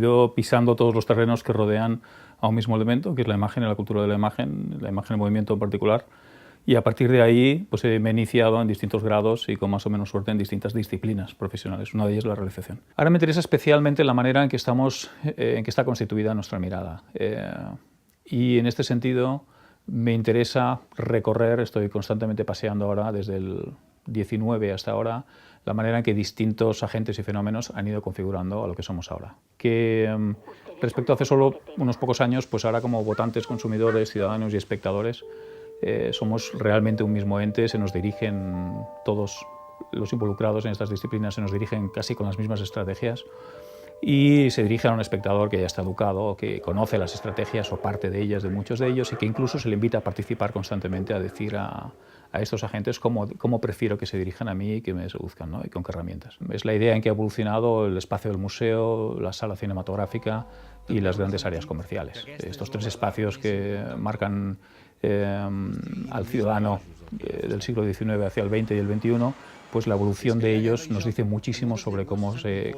ido pisando todos los terrenos que rodean a un mismo elemento, que es la imagen y la cultura de la imagen en movimiento en particular. Y a partir de ahí pues, me he iniciado en distintos grados y con más o menos suerte en distintas disciplinas profesionales. Una de ellas es la realización. Ahora me interesa especialmente la manera en que está constituida nuestra mirada. Y en este sentido me interesa recorrer, estoy constantemente paseando ahora desde el 19 hasta ahora, la manera en que distintos agentes y fenómenos han ido configurando a lo que somos ahora. Que respecto a hace solo unos pocos años, pues ahora como votantes, consumidores, ciudadanos y espectadores, somos realmente un mismo ente, se nos dirigen todos los involucrados en estas disciplinas, se nos dirigen casi con las mismas estrategias y se dirigen a un espectador que ya está educado, que conoce las estrategias o parte de ellas, de muchos de ellos, y que incluso se le invita a participar constantemente, a decir a estos agentes cómo prefiero que se dirijan a mí y que me seduzcan, ¿no? Y con qué herramientas. Es la idea en que ha evolucionado el espacio del museo, la sala cinematográfica y las grandes áreas comerciales. Estos tres espacios que marcan al ciudadano del siglo XIX hacia el XX y el XXI, pues la evolución de ellos nos dice muchísimo sobre cómo se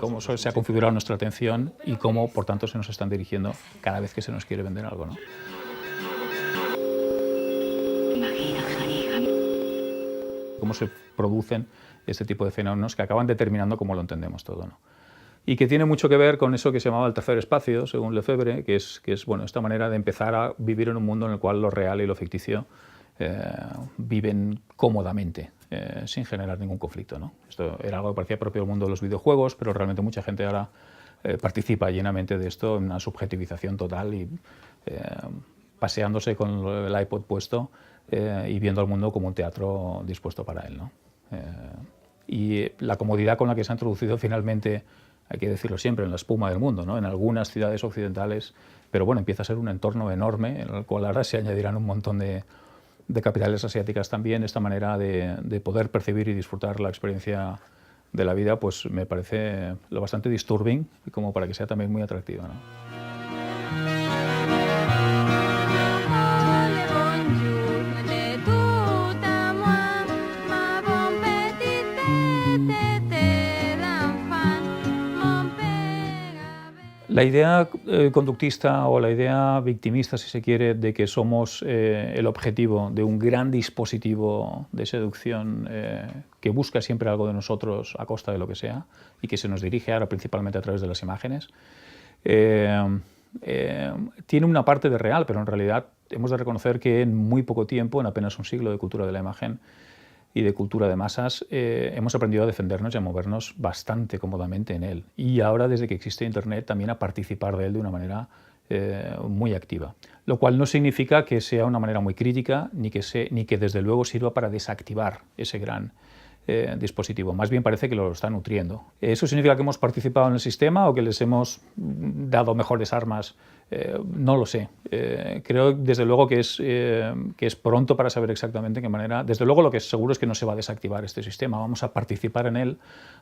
ha configurado nuestra atención y cómo, por tanto, se nos están dirigiendo cada vez que se nos quiere vender algo, ¿no? Cómo se producen este tipo de fenómenos que acaban determinando cómo lo entendemos todo, ¿no? Y que tiene mucho que ver con eso que se llamaba el tercer espacio, según Lefebvre, que es bueno, esta manera de empezar a vivir en un mundo en el cual lo real y lo ficticio viven cómodamente, sin generar ningún conflicto, ¿no? Esto era algo que parecía propio del mundo de los videojuegos, pero realmente mucha gente ahora participa llenamente de esto, en una subjetivización total y paseándose con el iPod puesto y viendo al mundo como un teatro dispuesto para él, ¿no? Y la comodidad con la que se ha introducido finalmente, hay que decirlo siempre, en la espuma del mundo, ¿no? En algunas ciudades occidentales, pero bueno, empieza a ser un entorno enorme en el cual ahora se añadirán un montón de capitales asiáticas también. Esta manera de poder percibir y disfrutar la experiencia de la vida, pues me parece lo bastante disturbing como para que sea también muy atractiva, ¿no? La idea conductista o la idea victimista, si se quiere, de que somos el objetivo de un gran dispositivo de seducción que busca siempre algo de nosotros a costa de lo que sea y que se nos dirige ahora principalmente a través de las imágenes, tiene una parte de real, pero en realidad hemos de reconocer que en muy poco tiempo, en apenas un siglo de cultura de la imagen y de cultura de masas, hemos aprendido a defendernos y a movernos bastante cómodamente en él. Y ahora, desde que existe Internet, también a participar de él de una manera muy activa. Lo cual no significa que sea una manera muy crítica, ni que desde luego sirva para desactivar ese gran dispositivo. Más bien parece que lo está nutriendo. ¿Eso significa que hemos participado en el sistema o que les hemos dado mejores armas? No lo sé. Creo desde luego que es pronto para saber exactamente en qué manera. Desde luego lo que es seguro es que no se va a desactivar este sistema. Vamos a participar en él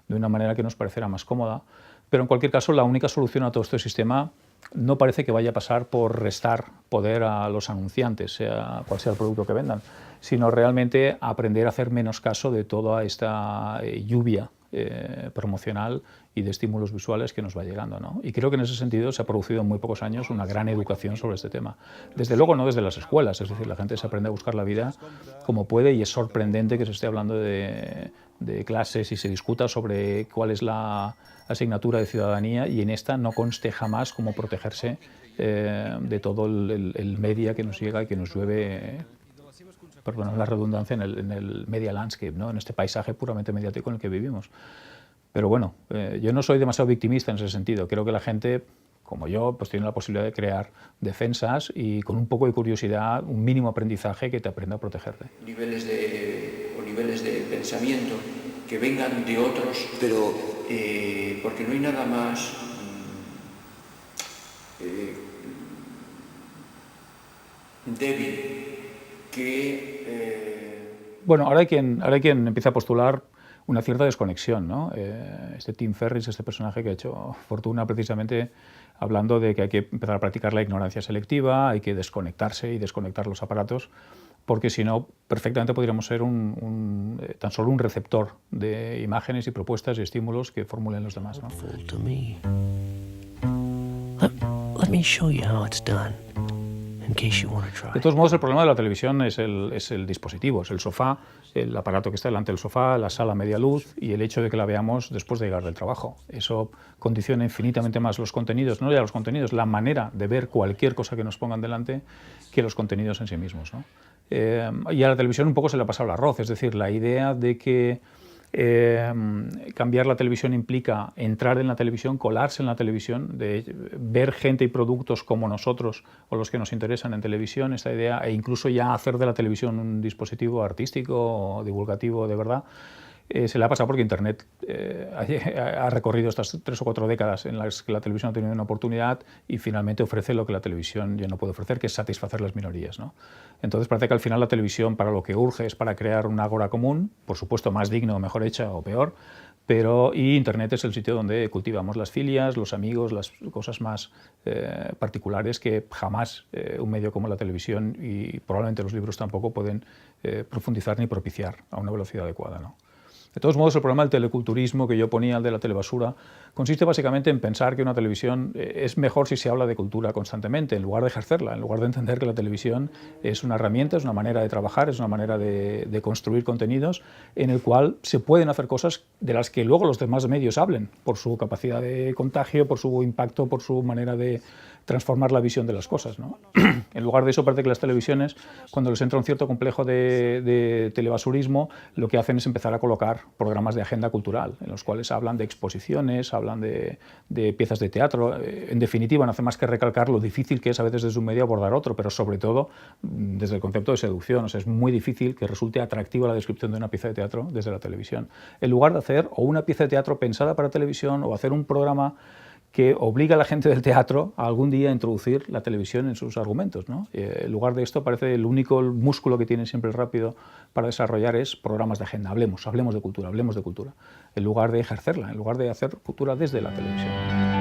de una manera que nos parecerá más cómoda. Pero en cualquier caso, la única solución a todo este sistema no parece que vaya a pasar por restar poder a los anunciantes, sea cual sea el producto que vendan, sino realmente aprender a hacer menos caso de toda esta lluvia promocional y de estímulos visuales que nos va llegando, ¿no? Y creo que en ese sentido se ha producido en muy pocos años una gran educación sobre este tema. Desde luego no desde las escuelas, es decir, la gente se aprende a buscar la vida como puede y es sorprendente que se esté hablando de clases y se discuta sobre cuál es la asignatura de ciudadanía y en esta no conste jamás cómo protegerse de todo el media que nos llega y que nos llueve, perdón la redundancia, en el media landscape, ¿no? En este paisaje puramente mediático en el que vivimos. Pero bueno, yo no soy demasiado victimista en ese sentido. Creo que la gente, como yo, pues tiene la posibilidad de crear defensas y con un poco de curiosidad, un mínimo aprendizaje que te aprenda a protegerte. Niveles de pensamiento que vengan de otros, pero porque no hay nada más débil que... Bueno, ahora hay quien empieza a postular una cierta desconexión, ¿no? Este Tim Ferriss, este personaje que ha hecho fortuna precisamente hablando de que hay que empezar a practicar la ignorancia selectiva, hay que desconectarse y desconectar los aparatos, porque si no, perfectamente podríamos ser tan solo un receptor de imágenes y propuestas y estímulos que formulen los demás, ¿no? Let me show you how it's done, in case you want to try. De todos modos, el problema de la televisión es el dispositivo, es el sofá, el aparato que está delante del sofá, la sala a media luz y el hecho de que la veamos después de llegar del trabajo. Eso condiciona infinitamente más los contenidos, no ya los contenidos, la manera de ver cualquier cosa que nos pongan delante que los contenidos en sí mismos, ¿no? Y a la televisión un poco se le ha pasado el arroz, es decir, la idea de que cambiar la televisión implica entrar en la televisión, colarse en la televisión, de ver gente y productos como nosotros o los que nos interesan en televisión, esta idea, e incluso ya hacer de la televisión un dispositivo artístico o divulgativo de verdad, se le ha pasado porque Internet ha recorrido estas 3 o 4 décadas en las que la televisión ha tenido una oportunidad y finalmente ofrece lo que la televisión ya no puede ofrecer, que es satisfacer las minorías, ¿no? Entonces parece que al final la televisión para lo que urge es para crear una ágora común, por supuesto más digno, mejor hecha o peor, y Internet es el sitio donde cultivamos las filias, los amigos, las cosas más particulares que jamás un medio como la televisión y probablemente los libros tampoco pueden profundizar ni propiciar a una velocidad adecuada, ¿no? De todos modos, el problema del teleculturismo que yo ponía, el de la telebasura, consiste básicamente en pensar que una televisión es mejor si se habla de cultura constantemente, en lugar de ejercerla, en lugar de entender que la televisión es una herramienta, es una manera de trabajar, es una manera de construir contenidos en el cual se pueden hacer cosas de las que luego los demás medios hablen, por su capacidad de contagio, por su impacto, por su manera de transformar la visión de las cosas, ¿no? En lugar de eso, parece que las televisiones, cuando les entra un cierto complejo de telebasurismo, lo que hacen es empezar a colocar programas de agenda cultural, en los cuales hablan de exposiciones, hablan de piezas de teatro. En definitiva, no hace más que recalcar lo difícil que es a veces desde un medio abordar otro, pero sobre todo desde el concepto de seducción. O sea, es muy difícil que resulte atractiva la descripción de una pieza de teatro desde la televisión. En lugar de hacer o una pieza de teatro pensada para televisión o hacer un programa que obliga a la gente del teatro a algún día a introducir la televisión en sus argumentos, ¿no? En lugar de esto, parece el único músculo que tiene siempre el rápido para desarrollar es programas de agenda. Hablemos de cultura, en lugar de ejercerla, en lugar de hacer cultura desde la televisión.